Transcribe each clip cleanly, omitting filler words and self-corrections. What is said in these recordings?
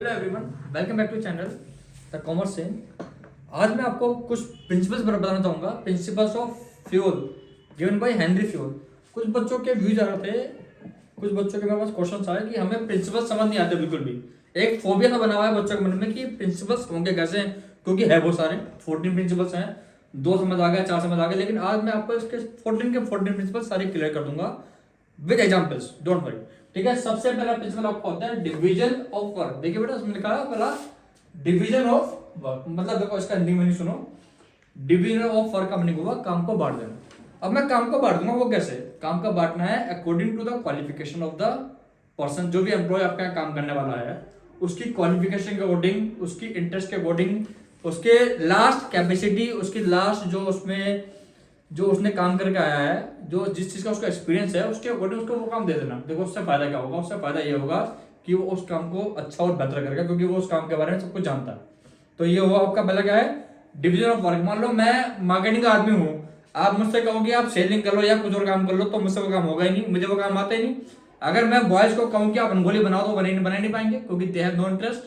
Hello everyone, welcome back to channel the commerce से। आज मैं आपको कुछ प्रिंसिपल्स बताना चाहूँगा, principles of Fayol given by Henri Fayol. कुछ बच्चों के व्यूज आ रहे थे, कुछ बच्चों के मेरे पास क्वेश्चन आए कि हमें प्रिंसिपल्स समझ नहीं आते बिल्कुल भी। एक फोबिया सा बना हुआ है बच्चों के मन में कि प्रिंसिपल्स होंगे कैसे, क्योंकि है बहुत सारे 14 प्रिंसिपल्स हैं, 2 समझ आ गया, 4 समझ आ गए, लेकिन आज मैं आपको इसके 14 के 14 प्रिंसिपल्स सारे क्लियर कर दूंगा विद एग्जांपल्स, डोंट वरी। ठीक है, सबसे पहला प्रिंसिपल आपका होता है डिवीजन ऑफ वर्क। देखिए बेटा, उसमें लिखा है पहला डिवीजन ऑफ वर्क, मतलब देखो इसका हिंदी में नहीं सुनो, डिवीजन ऑफ वर्क का मीनिंग हुआ काम को बांट देना। अब मैं काम को बांट दूंगा, वो कैसे काम का बांटना है? According to the qualification of the person, जो भी एम्प्लॉय आपका काम करने वाला है उसकी क्वालिफिकेशन के अकॉर्डिंग, उसकी इंटरेस्ट के अकॉर्डिंग, उसके लास्ट कैपेसिटी, उसकी लास्ट जो उसमें जो उसने काम करके आया है, जो जिस चीज का उसका एक्सपीरियंस है, उसके अकॉर्डिंग उसको वो काम दे देना। देखो उससे फायदा क्या होगा? उससे फायदा ये होगा कि वो उस काम को अच्छा और बेहतर करेगा, क्योंकि वो उस काम के बारे में सब कुछ जानता है। तो ये हुआ आपका पहला क्या है, डिवीजन ऑफ वर्क। मान लो मैं मार्केटिंग का आदमी हूँ, आप मुझसे कहोगे आप सेलिंग कर लो या कुछ और काम कर लो, तो मुझसे वो काम होगा ही नहीं, मुझे वो काम आता ही नहीं। अगर मैं बॉयज को कहूँ कि आप रंगोली बनाओ, तो बना नहीं पाएंगे, क्योंकि दे हैव नो इंटरेस्ट।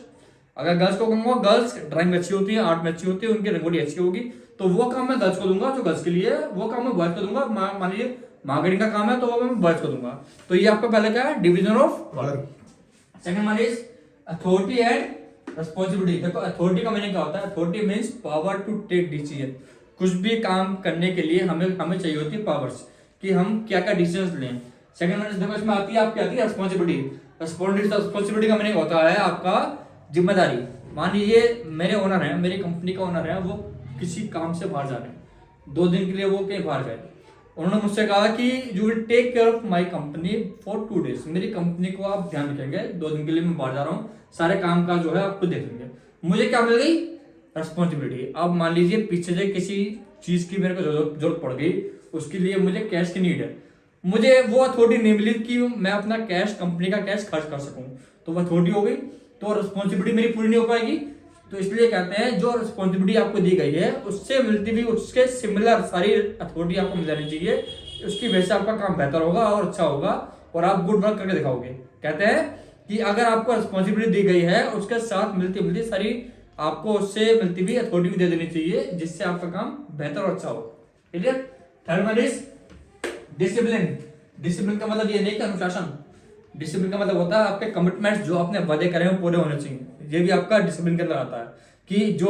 अगर गर्ल्स को कहूंगा, गर्ल्स ड्राइंग अच्छी होती है, आर्ट में अच्छी होती है, उनकी रंगोली अच्छी होगी, तो वो काम मैं गर्ल्स को दूंगा जो गर्ल्स के लिए, वो काम मैं बॉयज को दूंगा। मान लीजिए मार्केटिंग का काम है, तो वो मैं बॉयज को दूंगा। तो ये आपका पहले क्या है, division of work. Second one is authority and responsibility. देखो अथॉरिटी का मीनिंग क्या होता है? Authority means power to take decision. कुछ भी काम करने के लिए हमें चाहिए होती है पावर्स, कि हम क्या क्या डिसीजन लें। सेकंड वन इज, देखो इसमें आती है आपकी आती है रिस्पॉन्सिबिलिटी। रिस्पॉन्सिबिलिटी का मीनिंग होता है आपका जिम्मेदारी। मान लीजिए मेरे ओनर हैं, मेरी कंपनी का ओनर है, वो किसी काम से बाहर जा रहे हैं, 2 दिन के लिए वो कहीं बाहर गए। उन्होंने मुझसे कहा कि you will take care of my company for 2 days। मेरी कंपनी को आप ध्यान रखेंगे, 2 दिन के लिए मैं बाहर जा रहा हूँ, सारे काम का जो है आपको देख लेंगे। मुझे क्या मिल गई? रिस्पॉन्सिबिलिटी। अब मान लीजिए पीछे से किसी चीज की मेरे को जरूरत पड़ गई, उसके लिए मुझे कैश की नीड है, मुझे वो अथॉरिटी नहीं मिली कि मैं अपना कैश, कंपनी का कैश खर्च कर सकूं, तो वो अथॉरिटी हो गई, तो रिस्पॉन्सिबिलिटी मेरी पूरी नहीं हो पाएगी। तो इसलिए कहते हैं जो रिस्पॉन्सिबिलिटी आपको दी गई है उससे मिलती हुई, उसके सिमिलर सारी अथॉरिटी आपको मिल जानी चाहिए। उसकी वजह से आपका काम बेहतर होगा और अच्छा होगा, और आप गुड वर्क करके दिखाओगे। कहते हैं कि अगर आपको रिस्पॉन्सिबिलिटी दी गई है, उसके साथ मिलती मिलती सारी आपको उससे मिलती हुई अथॉरिटी भी दे देनी चाहिए, जिससे आपका काम बेहतर और अच्छा हो। Clear? Third one is discipline. Discipline का मतलब ये नहीं कि अनुशासन, डिसिप्लिन का मतलब होता है आपके कमिटमेंट्स, जो आपने वादे करे हैं पूरे होने चाहिए। ये भी आपका डिसिप्लिन के अंदर आता है, कि जो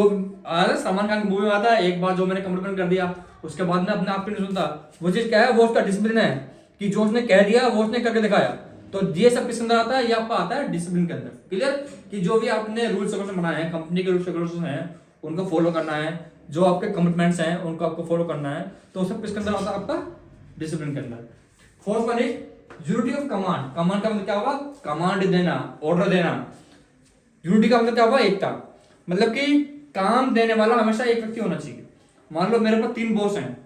सलमान खान की मूवी में आता है, एक बार जो मैंने कमिटमेंट कर दिया उसके बाद में अपने आप को नहीं सुनता, वो चीज क्या है? वो उसका डिसिप्लिन है, कि जो उसने कह दिया वो उसने करके दिखाया। तो ये सब किसके अंदर आता है? ये आपका आता है डिसिप्लिन के अंदर। क्लियर? कि जो भी आपने रूल्स रेगुलेशन बनाए हैं, कंपनी के रूल्स रेगुलेशन हैं, उनको फॉलो करना है, जो आपके कमिटमेंट्स हैं उनको आपको फॉलो करना है, तो सब किसके अंदर आता है? आपका डिसिप्लिन के अंदर। Fourth one is unity of command. Command का मतलब क्या होगा? कमांड देना, ऑर्डर देना। यूनिटी का मतलब क्या होगा? एकता। मतलब कि काम देने वाला हमेशा एक व्यक्ति होना चाहिए। मान लो मेरे पास 3 बॉस हैं,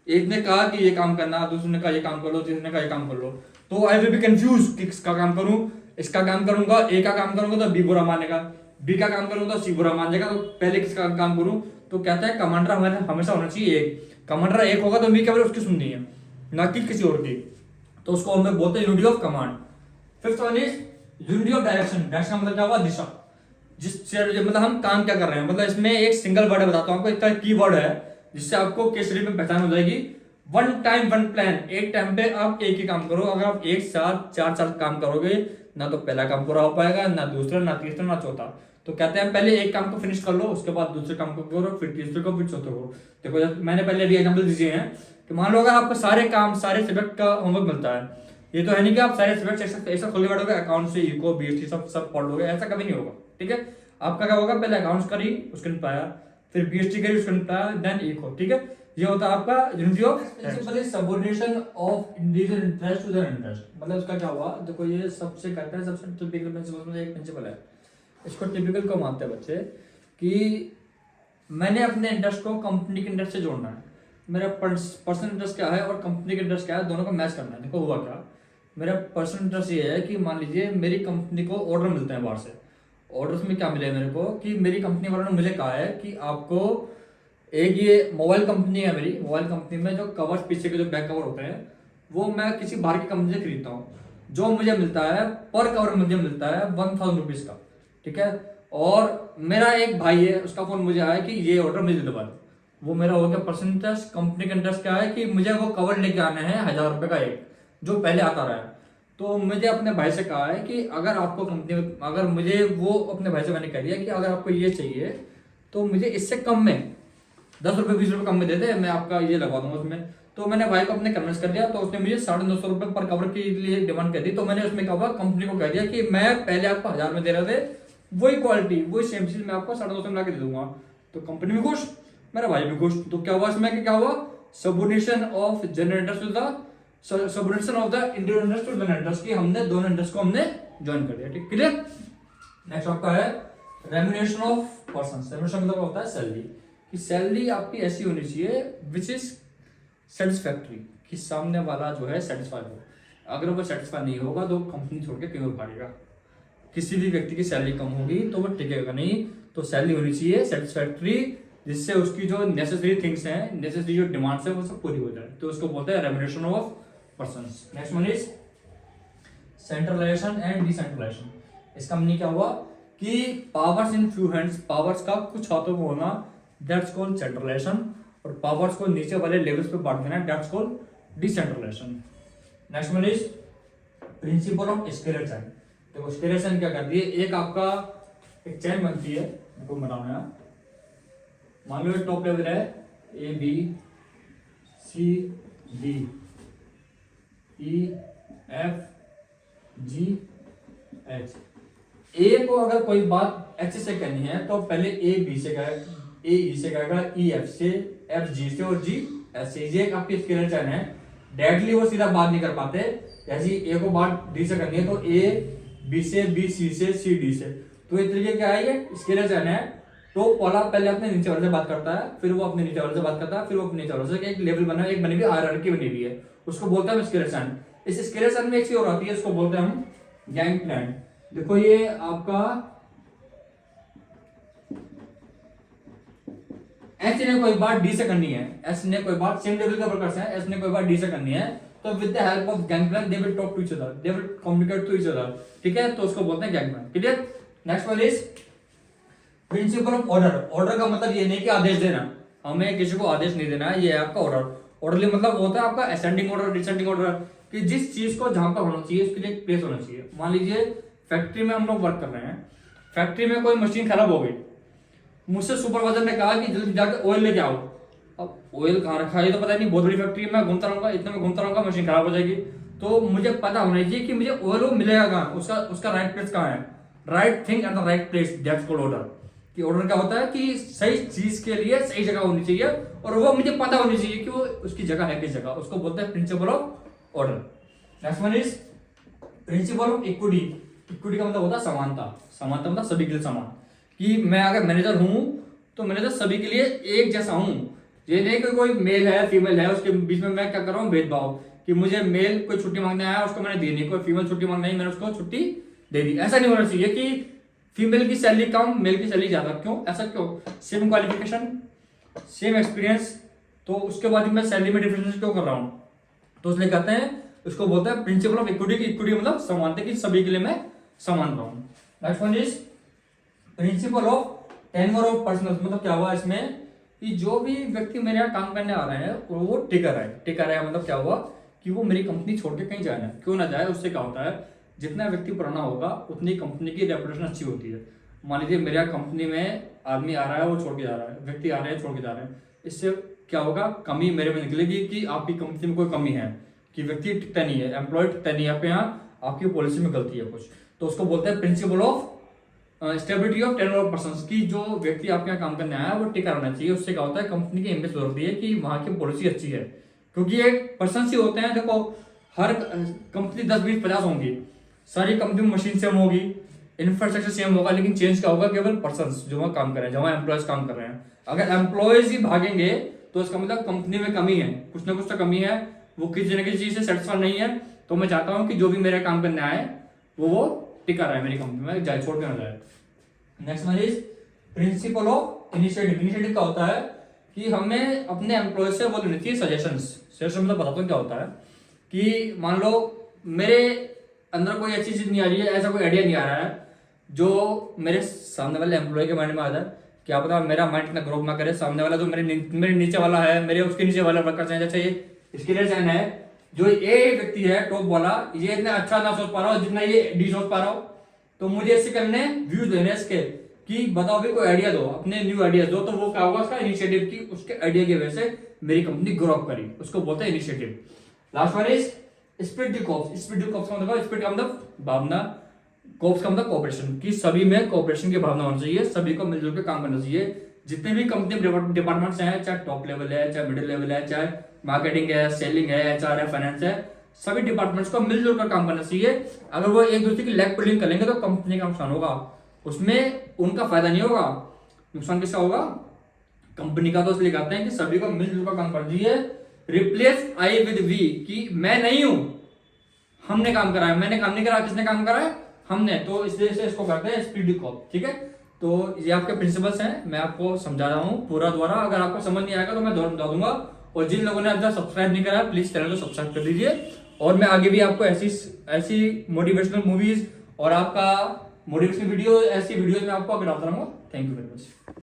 एक ने कहा कि ये काम करना, दूसरे ने कहा ये काम कर लो, तीसरे ने कहा ये काम कर लो, तो आई विल बी कंफ्यूज कि किसका काम करूं। इसका काम करूंगा, ए का काम करूंगा तो बी बुरा मानेगा, बी का काम करूंगा तो सी बुरा मान जाएगा, तो पहले किसका काम करूं? तो कहता है कमांडर हमेशा होना चाहिए एक। कमांडर एक होगा तो मी केवल उसकी सुननी है, ना कि किसी और की, तो उसको हम बोलते हैं unity of command. Fifth one is unity of direction. Direction मतलब क्या हुआ? दिशा। जिससे मतलब हम काम क्या कर रहे हैं, मतलब इसमें एक सिंगल वर्ड बताता हूं आपको, एक तरह की वर्ड है जिससे आपको केसरी में पहचान हो जाएगी। 1 टाइम 1 प्लान। एक टाइम पे आप एक ही काम करो। अगर आप एक साथ 4 काम करोगे, ना तो पहला काम पूरा हो पाएगा, ना दूसरा, ना तीसरा, ना चौथा। तो कहते हैं पहले एक काम को फिनिश कर लो, उसके बाद दूसरे काम को करो, फिर तीसरे को, फिर चौथे को। देखो मैंने पहले भी एग्जाम्पल दिए हैं कि मान लो अगर आपको सारे काम, सारे सब्जेक्ट का होमवर्क मिलता है, ये तो है नहीं कि आप सारे सब्जेक्ट ऐसा खोल के बैठोगे, अकाउंट से इको बीएसटी सब पढ़ लोगे, ऐसा कभी नहीं होगा। ठीक है, आपका क्या होगा? पहले अकाउंट्स करी, उसके निपटाया, फिर बीएसटी करी, उसके निपटाया, देन इको। ठीक है, ये होता है आपका unity of subordination of individual interest to their interest. मतलब इसका क्या हुआ? देखो ये सबसे कहते हैं, सबसे टिपिकल प्रिंसिपल में एक प्रिंसिपल है, इसको टिपिकल को मानते हैं बच्चे, कि मैंने अपने इंटरेस्ट को कंपनी के इंटरेस्ट से जोड़ना है। मेरा पर्सनल इंटरेस्ट क्या है और कंपनी का इंटरेस्ट क्या है, दोनों को मैच करना है। देखो हुआ क्या, मेरा पर्सनल इंटरेस्ट ये है कि मान लीजिए मेरी कंपनी को ऑर्डर मिलते हैं बाहर से। ऑर्डर्स में क्या मिले मेरे को, कि मेरी कंपनी वालों ने मुझे कहा है कि आपको एक, ये मोबाइल कंपनी है मेरी, मोबाइल कंपनी में जो कवर्स, पीछे के जो बैक कवर होते हैं, वो मैं किसी बाहर की कंपनी से खरीदता हूँ। जो मुझे मिलता है पर कवर मुझे मिलता है 1000 रुपीज का। ठीक है, और मेरा एक भाई है, उसका फोन मुझे आया कि ये ऑर्डर मुझे दे दो। वो मेरा हो गया पर्सन इंटरेस्ट। कंपनी का इंटरेस्ट क्या है कि मुझे वो कवर लेके आना है 1000 रुपये का एक, जो पहले आता रहा है। तो मुझे अपने भाई से कहा है कि अगर आपको कंपनी, अगर मुझे वो, अपने भाई से मैंने कह दिया कि अगर आपको ये चाहिए तो मुझे इससे कम में 10 रुपये 20 रुपये कम में दे दे, मैं आपका ये लगवा दूंगा उसमें। तो मैंने भाई को अपने कन्विंस कर दिया, तो उसने मुझे 950 रुपये पर कवर के लिए डिमांड कर दी। तो मैंने उसमें कहा कंपनी को कह दिया कि मैं पहले आपको 1000 में दे रहे थे, वही क्वालिटी वही सेम चीज मैं आपको 250 में ला के दे दूंगा। तो कंपनी भी खुश, मेरा भाई भी खुश। तो क्या हुआ इसमें कि क्या हुआ, subordination of general interest to the subordination of the individual interest to general interest की हमने दोनों इंटरेस्ट को हमने ज्वाइन कर दिया। ठीक, क्लियर। नेक्स्ट आपका है रेम्यूनरेशन ऑफ पर्सन। रेम्यूनरेशन मतलब होता है सैलरी, कि सैलरी आपकी ऐसी होनी चाहिए विच इज सेटिस्फैक्ट्री, कि सामने वाला जो है सेटिस्फाई हो। अगर वो सेटिस्फाई नहीं होगा तो कंपनी छोड़ के कहीं भागेगा। किसी भी व्यक्ति की सैलरी कम होगी तो वो टिकेगा नहीं। तो सैलरी होनी चाहिए सेटिस्फैक्ट्री, जिससे उसकी जो नेसेसरी थिंग्स हैं, नेसेसरी जो डिमांड्स है वो सब पूरी हो जाए। तो उसको बोलते हैं remuneration of persons. Next one is centralisation and decentralisation. इसका मीनिंग क्या हुआ कि powers in few hands, powers का कुछ हाथों में होना, दैट्स कॉल्ड सेंट्रलाइजेशन। और पावर्स को नीचे वाले लेवल्स पे बांट देना, that's called decentralisation. Next one is principle of scalar chain. देखो स्केलर चेन क्या करती है, एक आपका एक चेन बनती है, देखो बनाना है। मान लो टॉप लेवल है A B C D E F G H. A को अगर कोई बात एच से करनी है तो पहले ए बी से कहेगा, ए ई से कहेगा, ई एफ से, एफ जी से और जी एच से। ये आपकी स्केलर चेन है। डायरेक्टली वो सीधा बात नहीं कर पाते। जैसे ए को बात डी से करनी है तो ए बी से, बी सी से, सी डी से। तो इस तरीके क्या है, ये स्केलर चेन है। तो वाला पहले अपने नीचे वाले से बात करता है, फिर वो अपने नीचे वाले से बात करता है, फिर वो अपने नीचे वाले से। एक लेवल बना, एक बनी हुई हायरार्की बनी हुई है, उसको बोलते हैं स्केलर चेन। इस स्केलर चेन में एक चीज और आती है, इसको बोलते हैं हम गैंग प्लैन। देखो ये आपका एच ने कोई बात डी से करनी है, एस ने कोई बात सेम लेवल के वर्कर्स हैं, एस ने कोई बात डी से करनी है, तो with the help of gang plank they will talk to each other, they will communicate to each other. ठीक है, तो उसको बोलते हैं gang plank. Clear. Next one is principle of order. Order का मतलब ये नहीं कि आदेश देना, हमें किसी को आदेश नहीं देना है, ये है आपका ऑर्डर। ऑर्डरली मतलब होता है आपका असेंडिंग ऑर्डर, डिसेंडिंग ऑर्डर, कि जिस चीज को जहां पर होना चाहिए उसके लिए एक प्लेस होना चाहिए। मान लीजिए फैक्ट्री में हम लोग वर्क कर रहे हैं, फैक्ट्री में कोई मशीन खराब हो गई, मुझसे सुपरवाइजर ने कहा कि जल्दी जाकर ऑयल लेके आओ। अब ऑयल कहाँ रखा है, ये तो पता नहीं, बहुत बड़ी फैक्ट्री है, मैं घूमता रहूंगा, इतने में घूमता रहूंगा, मशीन खराब हो जाएगी। तो मुझे पता होना चाहिए कि मुझे ऑयल वो मिलेगा कहाँ, उसका राइट प्लेस कहाँ है, right thing at the right place, that's called order. कि ऑर्डर क्या होता है कि सही चीज के लिए सही जगह होनी चाहिए, और वो मुझे पता होनी चाहिए कि वो उसकी जगह है किस जगह, उसको बोलते हैं principal of order. Next one is principle of equity. Equity का मतलब होता है समानता। समानता मतलब सभी के लिए समान, कि मैं अगर मैनेजर हूं तो मैनेजर सभी के लिए एक जैसा हूं। ये नहीं कि कोई मेल है फीमेल है उसके बीच में मैं क्या कर रहा हूँ भेदभाव, कि मुझे मेल कोई छुट्टी मांगने आया उसको मैंने दी नहीं, कोई फीमेल छुट्टी मांगने आई मैंने उसको छुट्टी दे दी। ऐसा नहीं होना चाहिए कि फीमेल की सैलरी कम मेल की सैलरी ज्यादा। क्यों ऐसा, क्यों? सेम क्वालिफिकेशन सेम एक्सपीरियंस, तो उसके बाद मैं सैलरी में डिफरेंस क्यों कर रहा हूँ? तो इसलिए कहते हैं, उसको बोलते हैं प्रिंसिपल ऑफ इक्विटी। इक्विटी मतलब समानता, की सभी के लिए मैं समान रहूं। Next one is principle of tenure of personal. मतलब क्या हुआ इसमें कि जो भी व्यक्ति मेरे यहाँ काम करने आ रहे हैं वो टिकर है। टिकर है मतलब क्या हुआ कि वो मेरी कंपनी छोड़ के कहीं जाए ना, क्यों ना जाए। उससे क्या होता है, जितना व्यक्ति पुराना होगा उतनी कंपनी की रेपुटेशन अच्छी होती है। मान लीजिए मेरे यहाँ कंपनी में आदमी आ रहा है वो छोड़ के जा रहा है, व्यक्ति आ रहे हैं छोड़ के जा रहे हैं, इससे क्या होगा, कमी मेरे में निकलेगी कि आपकी कंपनी में कोई कमी है, कि व्यक्ति टिकता नहीं है, एम्प्लॉय टिकता नहीं है, आपके यहाँ आपकी पॉलिसी में गलती है कुछ। तो उसको बोलते हैं principle of stability of tenure of persons, की जो व्यक्ति आपके यहाँ काम करने आया है वो टिका रहना चाहिए। उससे क्या होता है, कंपनी की इमेज सुधरती है कि वहाँ की पॉलिसी अच्छी है। क्योंकि एक पर्सन ही होते हैं, देखो हर कंपनी 10 20 50 होंगी, सारी कंपनी में मशीन सेम होगी, इंफ्रास्ट्रक्चर सेम होगा, लेकिन चेंज क्या होगा, केवल पर्संस जो वहाँ काम कर रहे हैं, जहाँ एम्प्लॉयज काम कर रहे हैं। अगर एम्प्लॉयज ही भागेंगे तो इसका मतलब कंपनी में कमी है, कुछ ना कुछ तो कमी है, वो किसी न किसी चीज से सेटिस्फाई नहीं है। तो मैं चाहता हूँ कि जो भी मेरा काम करने आए वो टिका रहा है मेरी कंपनी में, जाए छोड़ के ना जाए। Next one is principle of initiative. Initiative क्या होता है कि हमें अपने एम्प्लॉय से वो लेनी चाहिए सजेशंस। सजेशन मतलब बताता हूँ क्या होता है कि मान लो मेरे अंदर कोई अच्छी चीज नहीं आ रही है, ऐसा कोई आइडिया नहीं आ रहा है, जो मेरे सामने वाले एम्प्लॉय के माइंड में आता है, क्या पता मेरा माइंड इतना ग्रो ना करे, सामने वाला जो मेरे नीचे वाला है, मेरे उसके नीचे वाला वर्कर चाहे, जैसे ये इसके लिए चाहे है, जो ये व्यक्ति है टॉप वाला, ये इतना अच्छा ना सोच पा रहा हो जितना ये डी सोच पा रहा हो। तो मुझे ऐसे करने व्यूज लेने इसके कि बताओ भी कोई आइडिया दो, अपने न्यू आइडियाज दो। तो वो क्या होगा उसका इनिशिएटिव की, उसके आइडिया की वजह से मेरी कंपनी ग्रो अप करी, उसको बोलते हैं initiative. Last one is spirit de corps. Spirit de corps का मतलब, स्पिरिट का मतलब भावना, कॉप्स का मतलब कोऑपरेशन, की सभी में कोऑपरेशन की भावना होनी चाहिए, सभी को मिलजुल के काम करना चाहिए। जितने भी कंपनी डिपार्टमेंट्स हैं, चाहे टॉप लेवल है, चाहे मिडिल लेवल है, चाहे मार्केटिंग है, सेलिंग है, एचआर है, फाइनेंस है, सभी डिपार्टमेंट्स को मिलजुल कर काम करना चाहिए। अगर वो एक दूसरे की लेग पुलिंग करेंगे तो कंपनी का नुकसान होगा, उसमें उनका फायदा नहीं होगा। नुकसान किसका होगा? कंपनी का। तो इसलिए कहते हैं कि सभी को मिलजुल कर काम करना चाहिए। रिप्लेस आई विद वी, कि मैं नहीं हूं, हमने काम करा है, मैंने काम नहीं करा, किसने काम करा है? हमने। तो इसलिए से इसको करते हैं स्पीड कॉप, ठीक है। तो ये आपके प्रिंसिपल्स हैं, मैं आपको समझा रहा हूँ पूरा द्वारा। अगर आपको समझ नहीं आएगा तो मैं दोबारा बता दूंगा। और जिन लोगों ने अब तक सब्सक्राइब नहीं करा प्लीज चैनल को सब्सक्राइब कर दीजिए। और मैं आगे भी आपको ऐसी मोटिवेशनल मूवीज और आपका मोटिवेशनल वीडियो, ऐसी वीडियो में आपको आगे डालता रहूंगा। Thank you very much.